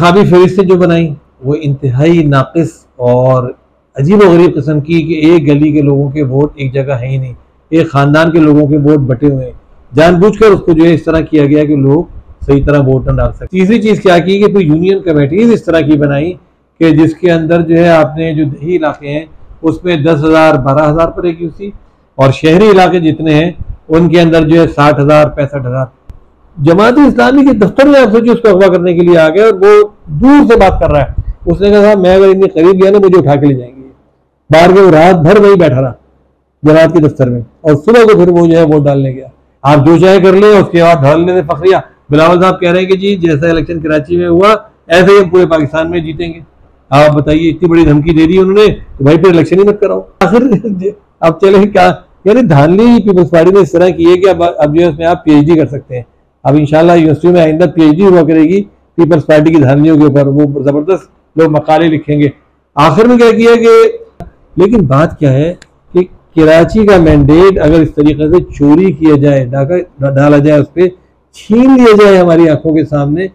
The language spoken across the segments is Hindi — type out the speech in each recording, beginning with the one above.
इंतखाबी फहरिस्त जो बनाई वो इंतहाई नाकिस और अजीब व गरीब किस्म की कि एक गली के लोगों के वोट एक जगह है ही नहीं, एक ख़ानदान के लोगों के वोट बटे हुए हैं। जानबूझकर उसको जो है इस तरह किया गया कि लोग सही तरह वोट न डाल सके। तीसरी चीज़ क्या की कि फिर यूनियन कमेटीज इस तरह की बनाई कि जिसके अंदर जो है आपने जो दही इलाके हैं उसमें 10,000 12,000 पर एक यूसी, और शहरी इलाके जितने हैं उनके अंदर जो है 60,000 65,000। जमात इस्लामी के दफ्तर में आप सोचिए उसको अगवा करने के लिए आ गए और वो दूर से बात कर रहा है। उसने कहा मैं अगर इतने करीब गया ना मुझे उठा के ले जाएंगे। बाहर के रात भर वही बैठा रहा जमात के दफ्तर में, और सुबह को फिर वो जो है वोट डालने गया। आप जो चाहे कर ले, उसके बाद ढालने से फखरिया। बिलावल साहब कह रहे हैं कि जी जैसा इलेक्शन कराची में हुआ ऐसे ही हम पूरे पाकिस्तान में जीतेंगे। आप बताइए, इतनी बड़ी धमकी दे दी उन्होंने तो भाई फिर इलेक्शन ही मत कराओ। आखिर अब चले क्या, यानी धानली पीपल्स पार्टी ने इस तरह की है कि अब जो है उसमें आप PhD कर सकते हैं। अब इंशाल्लाह यूनिवर्सिटी में आइंदा PhD हुआ करेगी पीपल्स पार्टी की धानलियों के ऊपर, वो जबरदस्त लोग मकाले लिखेंगे। आखिर में क्या किया कि, लेकिन बात क्या है कि कराची का मैंडेट अगर इस तरीके से चोरी किया जाए, डाका डाला जाए, उस पर छीन लिया जाए हमारी आंखों के सामने,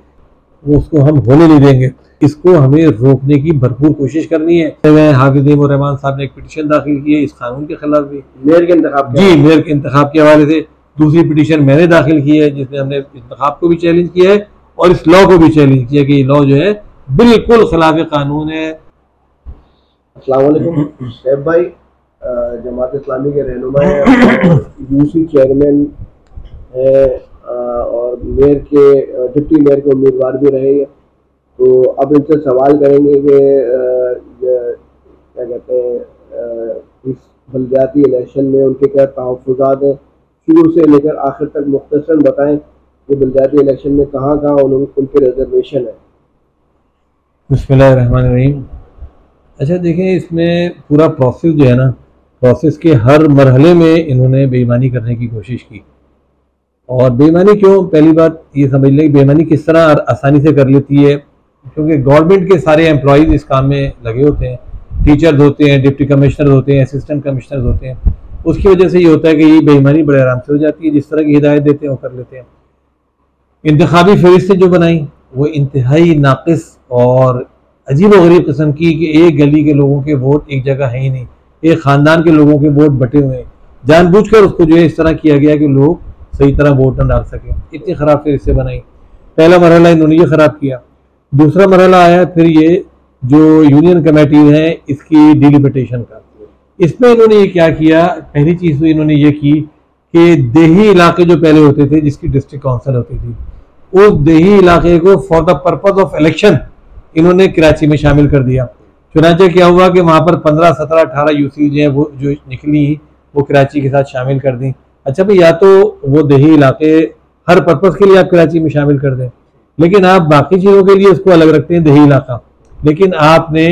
वो उसको हम होने नहीं देंगे। इसको हमें रोकने की भरपूर कोशिश करनी है। हाफिज रहमान साहब ने एक पिटीशन दाखिल की है इस कानून के खिलाफ भी, मेयर के इंतखाब के हवाले से। दूसरी पिटीशन मैंने दाखिल की है जिसमें हमने इंतखाब को भी चैलेंज किया है और इस लॉ को भी चैलेंज किया कि ये लॉ जो है बिल्कुल खिलाफ कानून है। अस्सलाम वालेकुम शैब भाई, जमात इस्लामी के रहनुमा हैं, यूसी चेयरमैन है और मेयर के डिप्टी मेयर के उम्मीदवार भी रहे हैं। तो अब इनसे सवाल करेंगे कि क्या कहते हैं इस बलदियाती इलेक्शन में उनके क्या तहफ़्फ़ुज़ात हैं, शुरू से लेकर आखिर तक मुख्तसर बताएं कि बलदियाती इलेक्शन में कहाँ कहाँ उनके रिजर्वेशन है। बिस्मिल्लाहिर्रहमानिर्रहीम। अच्छा देखें, इसमें पूरा प्रोसेस जो है ना, प्रोसेस के हर मरहले में इन्होंने बेईमानी करने की कोशिश की। और बेईमानी क्यों, पहली बात ये समझ लें कि बेईमानी किस तरह आसानी से कर लेती है, क्योंकि गवर्नमेंट के सारे एम्प्लॉयज़ इस काम में लगे होते हैं। टीचर्स होते हैं, डिप्टी कमिश्नर होते हैं, असिस्टेंट कमिश्नर होते हैं। उसकी वजह से ये होता है कि ये बेईमानी बड़े आराम से हो जाती है, जिस तरह की हिदायत देते हैं वो कर लेते हैं। इंतखाबी फहरिस्त जो बनाई वो इंतहाई नाकिस और अजीब व गरीब किस्म की कि एक गली के लोगों के वोट एक जगह है ही नहीं, एक ख़ानदान के लोगों के वोट बटे हुए हैं। जानबूझकर उसको जो है इस तरह किया गया कि लोग सही तरह वोट न डाल सकें। इतनी ख़राब फहरिस्तें बनाई। पहला मरहला इन्होंने ये ख़राब किया। दूसरा मरहला आया फिर ये जो यूनियन कमेटी है इसकी डिलिमिटेशन का। इसमें इन्होंने ये क्या किया, पहली चीज़ तो इन्होंने ये की कि देही इलाके जो पहले होते थे जिसकी डिस्ट्रिक्ट काउंसिल होती थी, उस देही इलाके को for the purpose of election इन्होंने कराची में शामिल कर दिया। चुनांचे क्या हुआ कि वहाँ पर 15, 17, 18 यूसी जो है वो जो निकली वो कराची के साथ शामिल कर दी। अच्छा भाई, या तो वो देही इलाके हर पर्पज़ के लिए आप कराची में शामिल कर दें, लेकिन आप बाकी चीज़ों के लिए उसको अलग रखते हैं देही इलाका, लेकिन आपने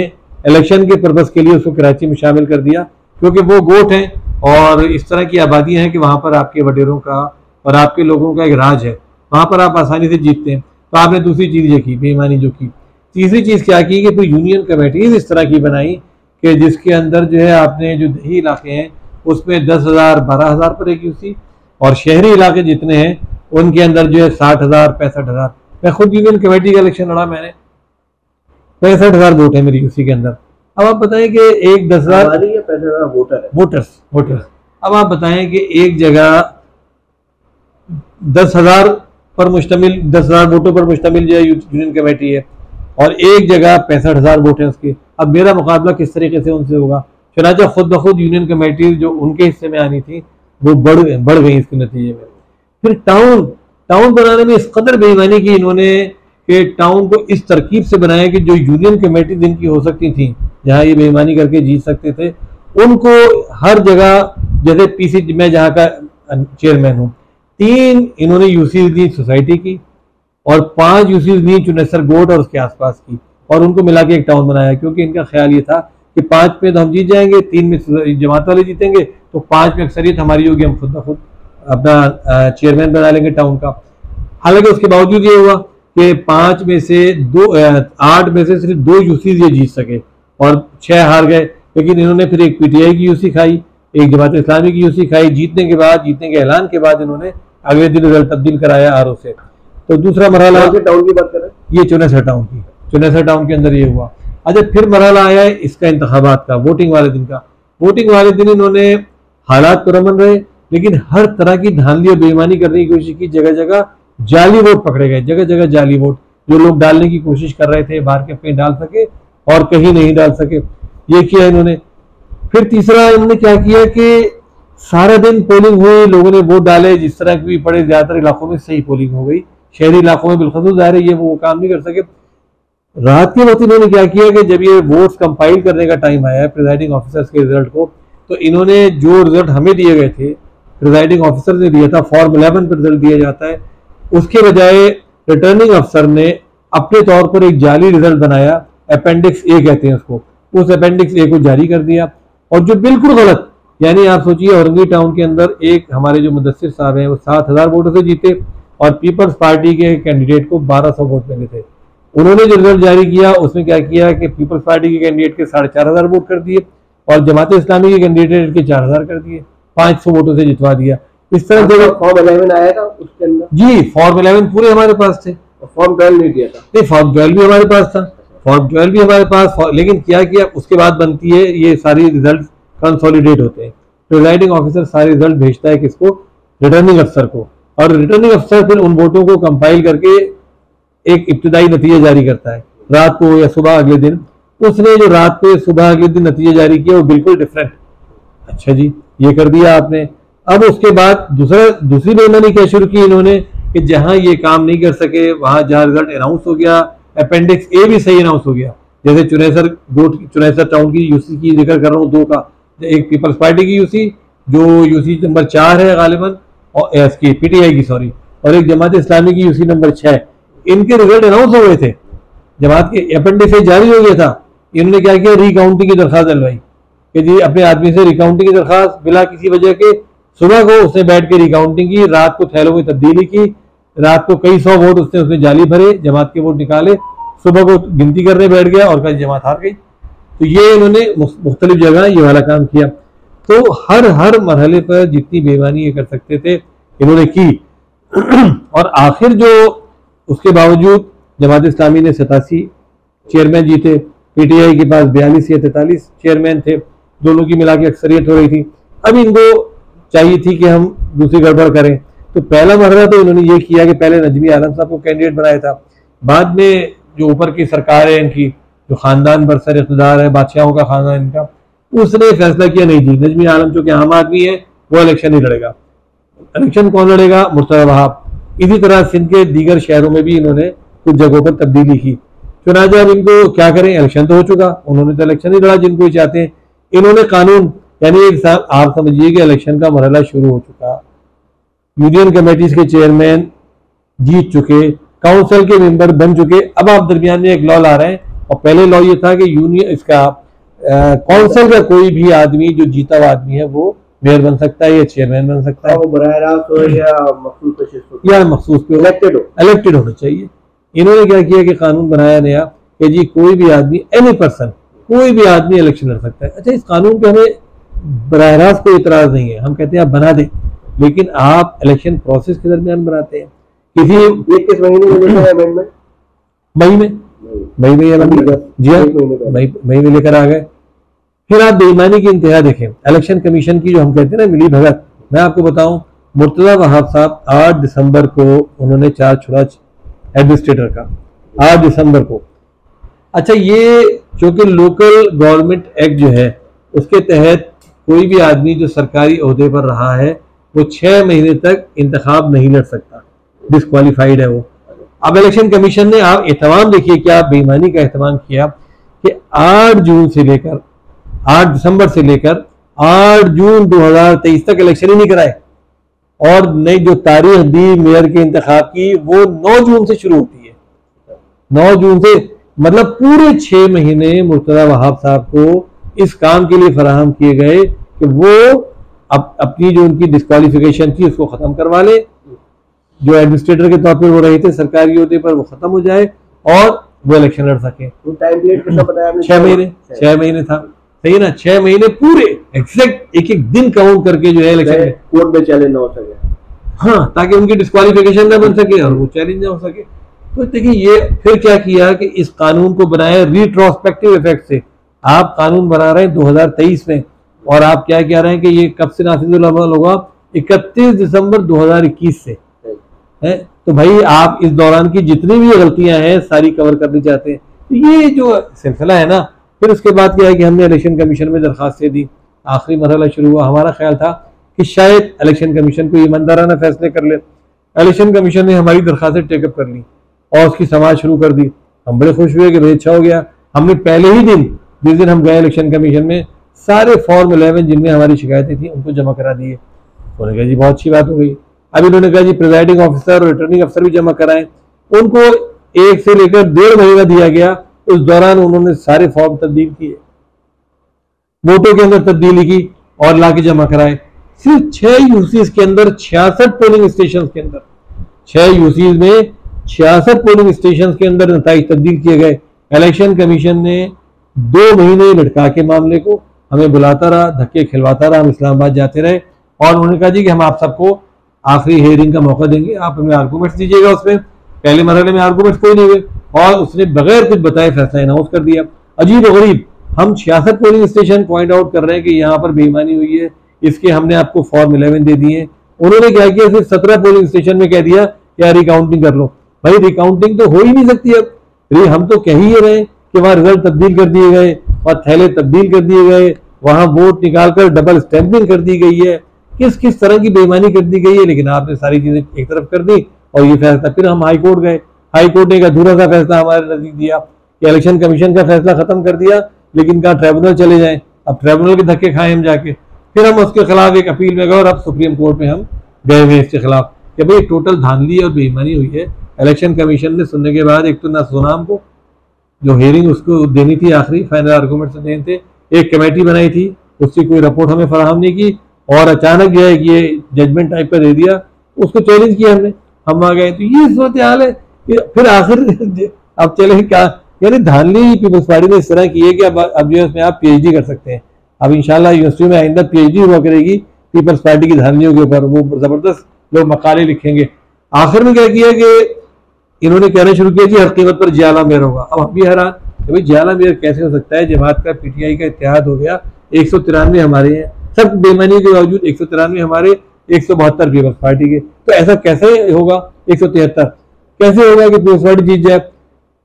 इलेक्शन के पर्पज़ के लिए उसको कराची में शामिल कर दिया क्योंकि वो गोट हैं और इस तरह की आबादियाँ हैं कि वहाँ पर आपके वडेरों का और आपके लोगों का एक राज है, वहाँ पर आप आसानी से जीतते हैं। तो आपने दूसरी चीज़ ये की, बेईमानी जो की। तीसरी चीज़ क्या की कि फिर यूनियन कमेटीज इस तरह की बनाई कि जिसके अंदर जो है आपने जो दही इलाके हैं उसमें 10,000 12,000 पर एक यूसी, और शहरी इलाके जितने हैं उनके अंदर जो है 60,000 65,000। मैं खुद यूनियन कमेटी का इलेक्शन लड़ा, मैंने 65,000 वोट है मेरी यूसी के अंदर। अब आप बताएं कि एक 10,000 वोटर्स। अब आप बताएं कि एक जगह 10,000 पर मुश्तमिल 10,000 वोटों पर मुश्तमिल जो है यूनियन कमेटी है और एक जगह 65,000 वोट हैं उसके। अब मेरा मुकाबला किस तरीके से उनसे होगा। चुनांचे खुद ब खुद यूनियन कमेटी जो उनके हिस्से में आनी थी वो बढ़ गई इसके नतीजे में। फिर टाउन बनाने में इस कदर बेईमानी की इन्होंने कि टाउन को इस तरकीब से बनाया कि जो यूनियन कमेटी जिनकी हो सकती थी, जहाँ ये बेईमानी करके जीत सकते थे, उनको हर जगह, जैसे पीसी मैं जहाँ का चेयरमैन हूँ, 3 इन्होंने यूसी दी सोसाइटी की और 5 यूसी दी चुनेसर गोट और उसके आसपास की, और उनको मिला के एक टाउन बनाया क्योंकि इनका ख्याल ये था कि 5 में तो हम जीत जाएंगे, 3 में जमात वाले जीतेंगे, तो 5 में अक्सरियत हमारी होगी, हम खुद ब खुद अपना चेयरमैन बना लेंगे टाउन का। हालांकि उसके बावजूद ये हुआ कि 5 में से 8 में से सिर्फ 2 यूसी ये जीत सके और 6 हार गए। लेकिन इन्होंने फिर एक पीटीआई की यूसी खाई, एक जमात इस्लामी की यूसी खाई। जीतने के ऐलान के बाद इन्होंने अगले दिन रिजल्ट तब्दील कराया आरओ से। तो दूसरा मरहला टाउन की बात करें, ये चुनेसर टाउन की चुनेसर टाउन के अंदर ये हुआ। अच्छा, फिर मरहला आया है इसका इंतखाबात का, वोटिंग वाले दिन का। वोटिंग वाले दिन इन्होंने हालात पुरअमन रहे, लेकिन हर तरह की धांधली और बेईमानी करने की कोशिश की। जगह जगह जाली वोट पकड़े गए, जगह जगह जाली वोट जो लोग डालने की कोशिश कर रहे थे, बाहर के कहीं डाल सके और कहीं नहीं डाल सके, ये किया इन्होंने। फिर तीसरा इन्होंने क्या किया कि सारा दिन पोलिंग हुई, लोगों ने वोट डाले जिस तरह के भी पड़े, ज्यादातर इलाकों में सही पोलिंग हो गई, शहरी इलाकों में बिलखसूस ज़ाहिर है ये वो काम नहीं कर सके। रात के वक्त इन्होंने क्या किया कि जब ये वोट्स कंपाइल करने का टाइम आया प्रिजाइडिंग ऑफिसर्स के रिजल्ट को, तो इन्होंने जो रिजल्ट हमें दिए गए थे, प्रिजाइडिंग ऑफिसर ने दिया था, फॉर्म 11 पर रिजल्ट दिया जाता है, उसके बजाय रिटर्निंग अफसर ने अपने तौर पर एक जाली रिजल्ट बनाया, अपेंडिक्स ए कहते हैं उसको, उस अपेंडिक्स ए को जारी कर दिया। और जो बिल्कुल गलत, यानी आप सोचिए औरंगी टाउन के अंदर एक हमारे जो मुदस्सिर साहब हैं वो 7,000 वोटों से जीते और पीपल्स पार्टी के कैंडिडेट को 1200 वोट मिले थे। उन्होंने जो रिजल्ट जारी किया उसमें क्या किया कि पीपल्स पार्टी के कैंडिडेट के 4,500 वोट कर दिए और जमात इस्लामी के कैंडिडेट के 4,000 कर दिए, 500 वोटों से जितवा दिया। इस तरह से फॉर्म 11 आया था उसके अंदर। जी, फॉर्म 11 पूरे हमारे पास थे, फॉर्म 12 नहीं दिया था। नहीं, फॉर्म 12 भी हमारे पास था, फॉर्म 12 भी हमारे पास। लेकिन क्या किया उसके बाद बनती है ये सारी रिजल्ट कंसोलिडेट होते हैं, प्रिजाइडिंग ऑफिसर सारे रिजल्ट भेजता है किसको, रिटर्निंग अफसर को, और रिटर्निंग अफसर फिर उन वोटों को कंपाइल करके एक इब्तिदाई नतीजा जारी करता है रात को या सुबह अगले दिन। उसने जो रात को सुबह अगले दिन नतीजा जारी किया वो बिल्कुल डिफरेंट। अच्छा जी, ये कर दिया आपने। अब उसके बाद दूसरी बेईमानी क्या शुरू की इन्होंने कि जहां ये काम नहीं कर सके वहां जहां रिजल्ट अनाउंस हो गया, अपेंडिक्स ए भी सही अनाउंस हो गया, जैसे चुनेसर टाउन की यूसी की जिक्र कर रहा हूँ, 2 का, एक पीपल्स पार्टी की यूसी जो यूसी नंबर 4 है गालिबन, और इसकी पीटीआई की सॉरी, और एक जमात इस्लामी की यूसी नंबर 6, इनके रिजल्ट अनाउंस हो गए थे, जमात के अपेंडिक्स जारी हो गया था। इन्होंने क्या किया, रिकाउंटिंग की दरखास्त डलवाई कि जी अपने आदमी से रिकाउंटिंग की दरखास्त बिला किसी वजह के। सुबह को उसने बैठ के रिकाउंटिंग की, रात को थैलों में तब्दीली की, रात को कई 100 वोट उसने जाली भरे, जमात के वोट निकाले, सुबह को गिनती करने बैठ गया और कल जमात हार गई। तो ये इन्होंने मुख्तलिफ जगह ये वाला काम किया। तो हर मरहले पर जितनी बेईमानी ये कर सकते थे इन्होंने की। और आखिर जो उसके बावजूद जमात इस्लामी ने 87 चेयरमैन जीते, पीटीआई के पास 42 या 43 चेयरमैन थे, दोनों की मिला के अक्सरियत हो रही थी। अब इनको चाहिए थी कि हम दूसरी गड़बड़ करें, तो पहला मरहला तो इन्होंने ये किया कि पहले नजमी आलम साहब को कैंडिडेट बनाया था, बाद में जो ऊपर की सरकार है इनकी, जो खानदान बरसर इख्तिदार है, बादशाहों का खानदान इनका, उसने फैसला किया नहीं जी नजमी आलम जो कि आम आदमी है वो इलेक्शन नहीं लड़ेगा। इलेक्शन कौन लड़ेगा, मुर्तज़ा वहाब। इसी तरह सिंध के दीगर शहरों में भी इन्होंने कुछ जगहों पर तब्दीली की। चुनांचे अब इनको क्या करें, इलेक्शन तो हो चुका, उन्होंने तो इलेक्शन नहीं लड़ा जिनको चाहते हैं। इन्होंने कानून, यानी एक आप समझिए कि इलेक्शन का मरहला शुरू हो चुका, यूनियन कमेटीज के चेयरमैन जीत चुके, काउंसिल के मेंबर बन चुके, अब आप दरमियान में एक लॉ ला रहे हैं। और पहले लॉ ये था कि यूनियन इसका काउंसिल का कोई भी आदमी जो जीता हुआ आदमी है वो मेयर बन सकता है या चेयरमैन बन सकता है, वो बराह रास्त हो या मखसूस पे इलेक्टेड होना चाहिए। इन्होंने क्या किया कि कानून बनाया नया कि जी कोई भी आदमी, एनी पर्सन, कोई भी आदमी इलेक्शन लड़ सकता है। अच्छा, इस कानून पे हमें बराह रास्त कोई इतराज नहीं है, हम कहते हैं आप बना दें, लेकिन आप इलेक्शन प्रोसेस के दरमियान बनाते हैं। किस महीने में अमेंडमेंट? मई में जी हाँ, मई में लेकर आ गए। फिर आप बेईमानी की इंतहा देखें, इलेक्शन कमीशन की जो हम कहते हैं ना मिली भगत, मैं आपको बताऊं, मुर्तज़ा वहाब साहब 8 दिसंबर को उन्होंने चार्ज छोड़ा एडमिनिस्ट्रेटर का, 8 दिसंबर को। अच्छा, ये जो कि लोकल गवर्नमेंट एक्ट जो है उसके तहत कोई भी आदमी जो सरकारी ओहदे पर रहा है वो 6 महीने तक इंतखाब नहीं लड़ सकता, डिस्क्वालीफाइड है वो। अब इलेक्शन कमीशन ने आप एहतमाम देखिए क्या बेईमानी का एहतमाम किया कि 8 दिसंबर से लेकर 8 जून 2023 तक इलेक्शन ही नहीं कराए, और नई जो तारीख दी मेयर के इंतखाब की वो 9 जून से शुरू होती है। 9 जून से मतलब पूरे 6 महीने मुर्तज़ा वहाब साहब को इस काम के लिए फराहम किए गए कि वो अपनी जो उनकी डिस्क्वालिफिकेशन थी उसको खत्म करवा ले, जो एडमिनिस्ट्रेटर के तौर पर वो रहे थे सरकारी ओहदे पर वो खत्म हो जाए और वो इलेक्शन लड़ सके। टाइम पीरियड कितना बताया आपने? 6 महीने था, सही है ना, 6 महीने पूरे एग्जैक्ट एक एक दिन काउंट करके जो है इलेक्शन कोर्ट में चैलेंज ना हो सके, हाँ, ताकि उनकी डिस्क्वालिफिकेशन ना बन सके और वो चैलेंज ना हो सके। तो देखिए ये फिर क्या किया कि इस कानून को बनाया रिट्रोस्पेक्टिव इफेक्ट से। आप कानून बना रहे हैं 2023 में और आप क्या कह रहे हैं कि ये कब से नाफिजुल अमल होगा, 31 दिसंबर 2021 से है। तो भाई आप इस दौरान की जितनी भी गलतियां हैं सारी कवर करनी चाहते हैं। तो ये जो सिलसिला है ना, फिर उसके बाद क्या है कि हमने इलेक्शन कमीशन में दरखास्तें दी, आखिरी मरहला शुरू हुआ। हमारा ख्याल था कि शायद इलेक्शन कमीशन को ईमानदाराना फैसले कर ले। इलेक्शन कमीशन ने हमारी दरखास्तें टेकअप कर ली और उसकी समाज शुरू कर दी। हम बड़े खुश हुए कि भाई अच्छा हो गया। हमने पहले ही दिन जिस दिन हम गए इलेक्शन कमीशन में सारे फॉर्म 11 जिनमें हमारी शिकायतें थी उनको जमा करा दिए। उन्होंने कहा जी बहुत अच्छी बात हो गई। अब इन्होंने कहा जी प्रिजाइडिंग ऑफिसर और रिटर्निंग अफसर भी जमा कराएं। उनको 1 से लेकर 1.5 महीना दिया गया। उस दौरान उन्होंने सारे फॉर्म तब्दील किए, वोटों के अंदर तब्दीली की और लाके जमा कराए। सिर्फ 6 यूसीज के अंदर 66 पोलिंग स्टेशन के अंदर 6 यूसीज में 66 पोलिंग स्टेशन के अंदर नताइज तब्दील किए गए। इलेक्शन कमीशन ने 2 महीने लटका के मामले को हमें बुलाता रहा, धक्के खिलवाता रहा। हम इस्लामाबाद जाते रहे और उन्होंने कहा जी कि हम आप सबको आखिरी हियरिंग का मौका देंगे, आप हमें आर्गूमेंट्स दीजिएगा। उसमें पहले मरहले में आर्गूमेंट्स कोई नहीं हुए और उसने बगैर कुछ बताए फैसला अनाउंस कर दिया। अजीब और गरीब, हम 66 पोलिंग स्टेशन पॉइंट आउट कर रहे हैं कि यहाँ पर बेईमानी हुई है, इसके हमने आपको फॉर्म 11 दे दिए। उन्होंने क्या किया, सिर्फ 17 पोलिंग स्टेशन में कह दिया कि यार रिकाउंटिंग कर लो। भाई रिकाउंटिंग तो हो ही नहीं सकती। अब हम तो कह ही रहे कि वहां रिजल्ट तब्दील कर दिए गए और थैले तब्दील कर दिए गए, वहां वोट निकालकर डबल स्टैंपिंग कर दी गई है, किस किस तरह की बेईमानी कर दी गई है। लेकिन आपने सारी चीजें एक तरफ कर दी और ये फैसला। फिर हम हाई कोर्ट गए, हाई कोर्ट ने एक अधूरा सा फैसला हमारे नजदीक दिया कि इलेक्शन कमीशन का फैसला खत्म कर दिया, लेकिन कहा ट्रिब्यूनल चले जाएं। अब ट्रिब्यूनल के धक्के खाए हम जाके, फिर हम उसके खिलाफ एक अपील में गए और अब सुप्रीम कोर्ट में हम गए हुए इसके खिलाफ कि भाई टोटल धांधली और बेईमानी हुई है। इलेक्शन कमीशन ने सुनने के बाद एक तो ना सोनाम को जो हियरिंग उसको देनी थी, आखिरी फाइनल आर्गूमेंट्स देने थे, एक कमेटी बनाई थी, उसकी कोई रिपोर्ट हमें फराहम नहीं की और अचानक जो है ये जजमेंट टाइप का दे दिया। उसको चैलेंज किया हमने, हम आ गए। तो ये सूरत हाल है। फिर आखिर अब चले क्या, यानी धांधली पीपल्स पार्टी ने इस तरह की है कि अब जो है उसमें आप पीएचडी कर सकते हैं। अब इंशाल्लाह यूनिवर्सिटी में आइंदा पीएचडी हुआ करेगी पीपल्स पार्टी की धांधलियों के ऊपर, वो जबरदस्त लोग मकाले लिखेंगे। आखिर में क्या किया कि इन्होंने कहना शुरू किया जी हर कीमत पर जियाला मेयर होगा। अब हम भी हैरान कि भाई जियाला मेयर कैसे हो सकता है, जमात का पीटीआई का इत्तेहाद हो गया, 193 हमारे हैं, सब बेईमानी के बावजूद 193 हमारे, 172 पीपल्स पार्टी के। तो ऐसा कैसे होगा, 173 कैसे होगा कि पीपल्स पार्टी जीत जाए।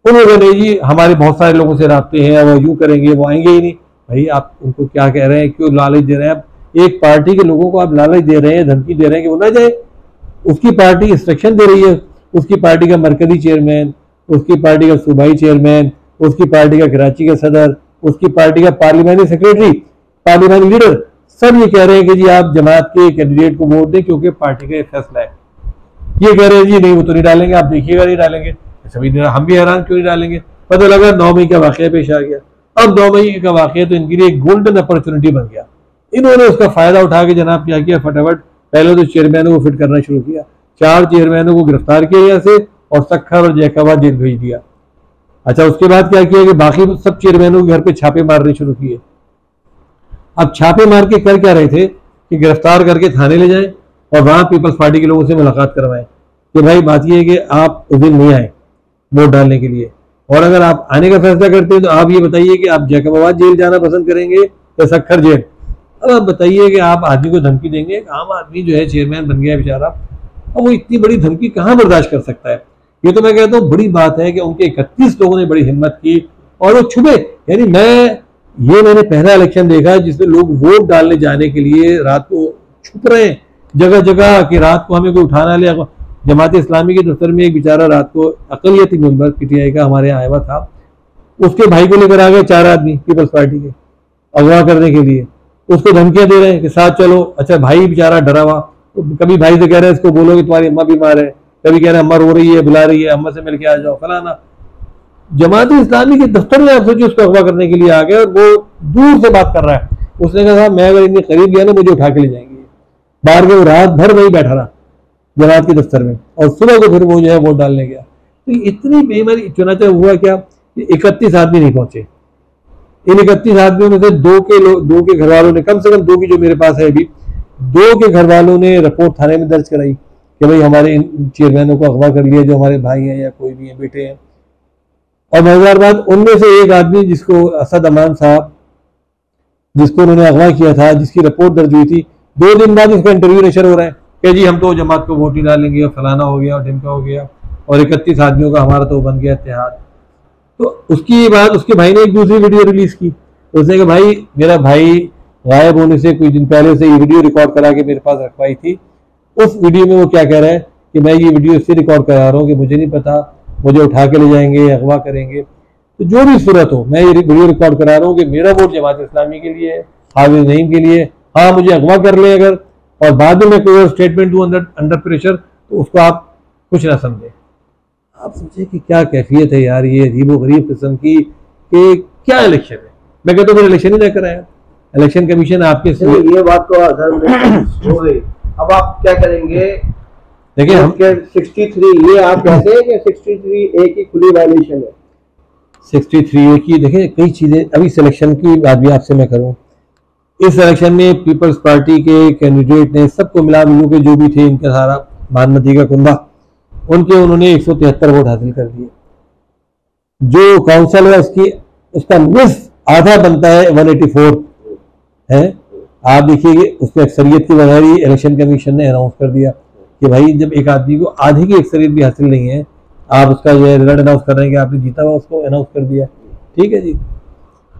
उन्होंने नहीं जी हमारे बहुत सारे लोगों से राब्ते हैं, वो यूं करेंगे, वो आएंगे ही नहीं। भाई आप उनको क्या कह रहे हैं, क्यों लालच दे रहे हैं? आप एक पार्टी के लोगों को आप लालच दे रहे हैं, धमकी दे रहे हैं कि वो ना जाए। उसकी पार्टी इंस्ट्रक्शन दे रही है, उसकी पार्टी का मरकजी चेयरमैन, उसकी पार्टी का सूबाई चेयरमैन, उसकी पार्टी का कराची का सदर, उसकी पार्टी का पार्लियामेंट्री सेक्रेटरी, पार्लियामेंट्री लीडर, सब ये कह रहे हैं कि जी आप जमात के कैंडिडेट को वोट दें क्योंकि पार्टी का ये फैसला है। ये कह रहे हैं जी नहीं वो तो नहीं डालेंगे, आप देखिएगा नहीं डालेंगे। सभी हम भी हैरान क्यों नहीं डालेंगे। पता लगा 9 मई का वाकया पेश आ गया। अब 9 मई का वाकया तो इनके लिए एक गोल्डन अपॉर्चुनिटी बन गया। इन्होंने उसका फायदा उठा के जनाब क्या किया, फटाफट पहले तो चेयरमैनों को फिट करना शुरू किया। 4 चेयरमैनों को गिरफ्तार किया यहाँ से और सक्खर और जैकाबाद जेल भेज दिया। अच्छा उसके बाद क्या किया कि बाकी सब चेयरमैनों के घर पे छापे मारने शुरू किए। अब छापे मार के कर क्या रहे थे कि गिरफ्तार करके थाने ले जाएं और वहां पीपल्स पार्टी के लोगों से मुलाकात करवाएं कि भाई बात यह है कि आप उस दिन नहीं आए वोट डालने के लिए, और अगर आप आने का फैसला करते हैं तो आप ये बताइए कि आप जैकाबाद जेल जाना पसंद करेंगे या सक्खर जेल। अब आप बताइए कि आप आदमी को धमकी देंगे, एक आम आदमी जो है चेयरमैन बन गया बेचारा, अब वो इतनी बड़ी धमकी कहाँ बर्दाश्त कर सकता है। ये तो मैं कहता हूँ बड़ी बात है कि उनके 31 लोगों ने बड़ी हिम्मत की और वो छुपे। यानी मैंने पहला इलेक्शन देखा जिसमें लोग वोट डालने जाने के लिए रात को छुप रहे हैं जगह जगह कि रात को हमें कोई उठाना ले। जमात इस्लामी के दफ्तर में एक बेचारा रात को अकलियती मेंबर पीटीआई का हमारे यहाँ आया हुआ था, उसके भाई को लेकर आ गए 4 आदमी पीपल्स पार्टी के अगवा करने के लिए। उसको धमकियां दे रहे हैं कि साथ चलो। अच्छा भाई बेचारा डरा हुआ, कभी भाई से कह रहे हैं इसको बोलो कि तुम्हारी अम्मा बीमार है, कभी कह रहे हैं अम्मा रो रही है, बुला रही है, अम्मा से मिलके आ जाओ फलाना। जमात इस्लामी के दफ्तर में आप सोचिए उसको अगवा करने के लिए आ गए और वो दूर से बात कर रहा है। उसने कहा मैं अगर इतने करीब गया ना मुझे उठा के ले जाएंगे। बाहर के वो रात भर वही बैठा रहा जमात के दफ्तर में और सुबह को फिर वो जो है वोट डालने गया। तो इतनी बेईमानी। चुनाव हुआ क्या, 31 आदमी नहीं पहुंचे। इन 31 आदमियों में से 2 के घर वालों ने, कम से कम 2 की जो मेरे पास है अभी, 2 के घर वालों ने रिपोर्ट थाने में दर्ज कराई कि भाई हमारे इन चेयरमैनों को अगवा कर लिया जो हमारे भाई हैं या कोई भी हैं, बेटे हैं। और मजेदार बात, उनमें से एक आदमी जिसको असद अमान साहब, जिसको उन्होंने अगवा किया था, जिसकी रिपोर्ट दर्ज हुई थी, 2 दिन बाद उसका इंटरव्यू नशर हो रहा है कि जी हम तो जमात को वोट ही डालेंगे और फलाना हो गया और ढिमका हो गया और 31 आदमियों का हमारा तो बन गया इत्तेहाद। तो उसकी बाद उसके भाई ने एक दूसरी वीडियो रिलीज की। उसने कहा भाई मेरा भाई गायब होने से कुछ दिन पहले से ये वीडियो रिकॉर्ड करा के मेरे पास रखवाई थी। उस वीडियो में वो क्या कह रहा है कि मैं ये वीडियो इससे रिकॉर्ड करा रहा हूँ कि मुझे नहीं पता, मुझे उठा के ले जाएंगे, अगवा करेंगे। तो जो भी सूरत हो, मैं ये वीडियो रिकॉर्ड करा रहा हूँ कि मेरा वोट जमात इस्लामी के लिए है, हाफिज नईम के लिए। हाँ मुझे अगवा कर ले अगर, और बाद में मैं कोई और स्टेटमेंट दूँ अंडर प्रेशर, तो उसको आप कुछ ना समझे। आप सोचिए कि क्या कैफियत है यार, ये अजीब व गरीब किस्म की कि क्या इलेक्शन है। मैं कहता हूँ इलेक्शन ही ना कराया, इलेक्शन कमीशन आपके ये बात तो हो गई। अब आप क्या करेंगे? देखिए हम 63 ये आप कहते हैं कि 63 ए की खुली वायलेशन है। 63 ए की देखिए कई चीजें, अभी सिलेक्शन की बात भी आपसे मैं करूं। इस इलेक्शन में पीपल्स पार्टी के कैंडिडेट ने सबको मिला मिलू के जो भी थे इनका सारा भानुमती का कुंभा, उनके उन्होंने 173 वोट हासिल कर दिए। जो काउंसिल है उसका निस्फ आधा बनता है 184 है। आप देखिए उसमें अक्सरियत की बगैर ही इलेक्शन कमीशन ने अनाउंस कर दिया कि भाई जब एक आदमी को आधे की अक्सरियत भी हासिल नहीं है, आप उसका जो है रिजल्ट अनाउंस कर रहे हैं कि आपने जीता हुआ, उसको अनाउंस कर दिया। ठीक है जी,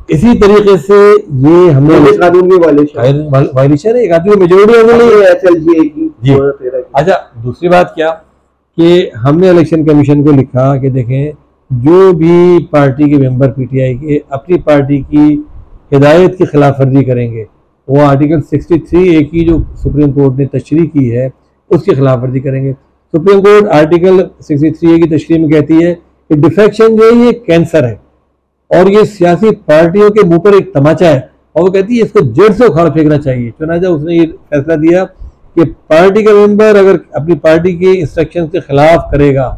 इसी तरीके से ये हमने कानून की वायलेशन है, एक आदमी की मेजोरिटी की। अच्छा दूसरी बात क्या कि हमने इलेक्शन कमीशन को लिखा कि देखें जो भी पार्टी के मेंबर पीटीआई के अपनी पार्टी की हिदायत की खिलाफ वर्जी करेंगे, वो आर्टिकल 63 ए की जो सुप्रीम कोर्ट ने तशरीह की है उसकी खिलाफ वर्जी करेंगे। सुप्रीम कोर्ट आर्टिकल 63 ए की तशरीह में कहती है कि डिफेक्शन जो है ये कैंसर है और ये सियासी पार्टियों के मुंह पर एक तमाचा है, और वो कहती है इसको जड़ से उखाड़ फेंकना चाहिए। चुनाचा उसने ये फैसला दिया कि पार्टी का मेंबर अगर अपनी पार्टी के इंस्ट्रक्शन के खिलाफ करेगा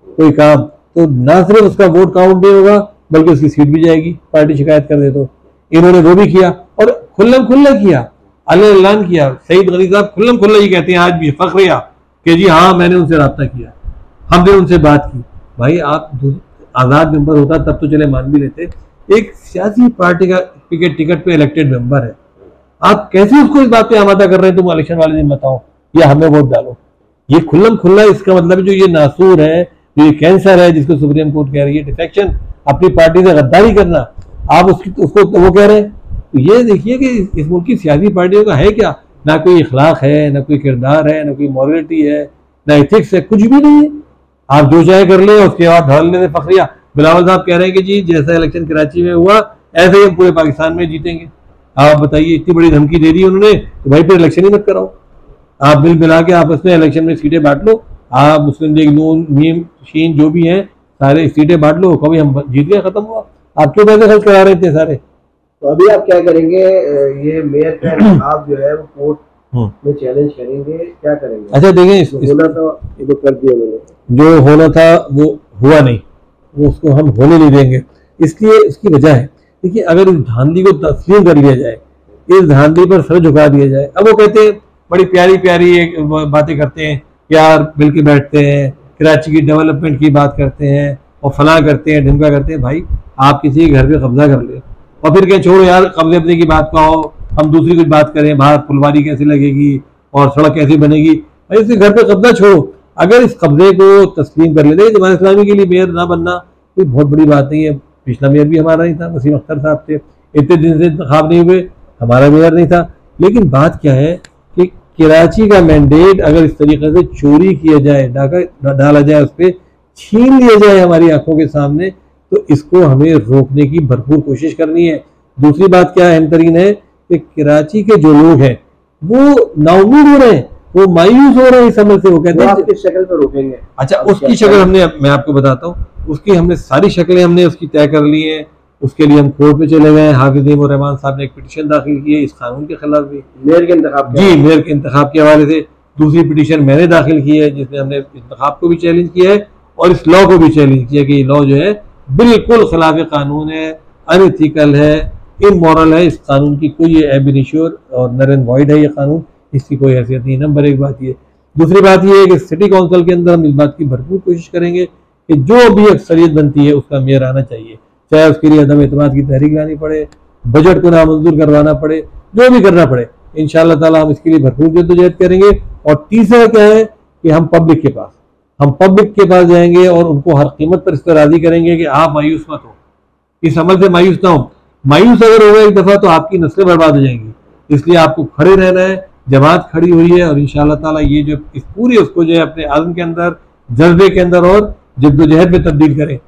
कोई काम, तो ना सिर्फ उसका वोट काउंट नहीं होगा बल्कि उसकी सीट भी जाएगी, पार्टी शिकायत कर दे तो। इन्होंने वो भी किया और खुल्लम खुल्ला किया, ऐलान किया। सईद गनी साहब खुल्लम खुल्ला ये कहते हैं आज भी फखरिया कि जी हाँ मैंने उनसे रब्ता किया, हमने उनसे बात की। भाई आप आज़ाद मेंबर होता तब तो चले मान भी लेते, एक सियासी पार्टी का टिकट पे इलेक्टेड मेंबर है, आप कैसे उसको इस बात पे आमादा कर रहे हैं तुम इलेक्शन वाले दिन बताओ या हमें वोट डालो। ये खुल्लम खुल्ला इसका मतलब जो ये नासूर है, जो ये कैंसर है जिसको सुप्रीम कोर्ट कह रही है डिफेक्शन, अपनी पार्टी से गद्दारी करना, आप उसको वो कह रहे हैं। तो ये देखिए कि इस मुल्क की सियासी पार्टियों का है क्या, ना कोई इखलाक है, ना कोई किरदार है, ना कोई मॉरलिटी है, ना एथिक्स है, कुछ भी नहीं है। आप जो चाहे कर ले उसके बाद धड़ लेने फखरिया। बिलावल साहब कह रहे हैं कि जी जैसा इलेक्शन कराची में हुआ ऐसे ही हम पूरे पाकिस्तान में जीतेंगे। आप बताइए, इतनी बड़ी धमकी दे दी उन्होंने, तो भाई फिर इलेक्शन ही मत कराओ, आप मिल मिला के आपस में इलेक्शन में सीटें बांट लो। आप मुस्लिम लीग नून मीम शीन जो भी हैं सारे सीटें बांट लो, कभी हम जीत गए, खत्म हुआ। आप क्यों पैसे खर्च करा रहे थे सारे? तो अभी आप क्या करेंगे? ये मेयर का इंतखाब जो है वो कोर्ट में चैलेंज करेंगे, क्या करेंगे? अच्छा देखें, होना था ये तो कर दिया उन्होंने, जो होना था वो हुआ नहीं, वो उसको हम होने नहीं देंगे। इसलिए उसकी वजह है, देखिए अगर इस धांधली को तस्लीम कर लिया जाए, इस धांधली पर सर झुका दिया जाए। अब वो कहते हैं बड़ी प्यारी प्यारी बातें करते हैं, यार मिल के बैठते हैं, कराची की डेवलपमेंट की बात करते हैं और फलां करते हैं, ढिमका करते हैं। भाई आप किसी के घर पे कब्जा कर ले और फिर क्या, छोड़ो यार कब्जे अपने की बात का हो, हम दूसरी कुछ बात करें, बाहर फुलवारी कैसी लगेगी और सड़क कैसी बनेगी। भाई इसके घर पे कब्जा छोड़ो। अगर इस कब्जे को तस्लीम कर लेते, जमात इस्लामी के लिए मेयर ना बनना कोई बहुत बड़ी बात नहीं है। पिछला मेयर भी हमारा ही था, वसीम अख्तर साहब थे, इतने दिन से इंतखाब नहीं हुए, हमारा मेयर नहीं था। लेकिन बात क्या है कि कराची का मैंडेट अगर इस तरीके से चोरी किया जाए, डाका डाला जाए, उस पर छीन लिया जाए हमारी आंखों के सामने, तो इसको हमें रोकने की भरपूर कोशिश करनी है। दूसरी बात क्या अहम तरीन है कि कराची के जो लोग हैं वो नाउमीद हो रहे हैं, वो मायूस हो रहे हैं इस अमल से। वो कहते हैं किस शक्ल पर रोकेंगे? अच्छा उसकी शक्ल हमने, मैं आपको बताता हूँ, उसकी हमने सारी शक्लें हमने उसकी तय कर ली हैं। उसके लिए हम कोर्ट में चले गए। हाफिज नईम और रहमान साहब ने एक पिटीशन दाखिल की है इस कानून के खिलाफ भी, मेयर के इंतखाब, जी मेयर के इंतखाब के हवाले से। दूसरी पिटीशन मैंने दाखिल की है जिसमें हमने इंतखाब को भी चैलेंज किया है और इस लॉ को भी चैलेंज किया कि ये लॉ जो है बिल्कुल खिलाफ कानून है, अनएथिकल है, इमोरल है। इस कानून की कोई एब इनिश्योर और नर एंड वॉइड है ये कानून, इसकी कोई हैसियत नहीं। नंबर एक बात ये। दूसरी बात यह है कि सिटी काउंसिल के अंदर हम इस बात की भरपूर कोशिश करेंगे कि जो भी अक्सरियत बनती है उसका मेयर आना चाहिए, चाहे उसके लिए अदम एतमाद की तहरीक लानी पड़े, बजट को नामंजूर करवाना पड़े, जो भी करना पड़े, इंशाअल्लाह ताला हम इसके लिए भरपूर जद्दोजहद करेंगे। और तीसरा क्या है कि हम पब्लिक के पास जाएंगे और उनको हर कीमत पर इस तरह राजी करेंगे कि आप मायूस मत हो, इस अमल से मायूस ना हो। मायूस अगर होगा एक दफा तो आपकी नस्लें बर्बाद हो जाएंगी। इसलिए आपको खड़े रहना है। जमात खड़ी हुई है और इंशाअल्लाह ताला ये जो इस पूरी उसको जो है अपने आज़म के अंदर, जज्बे के अंदर और जद्दोजहद में तब्दील करें।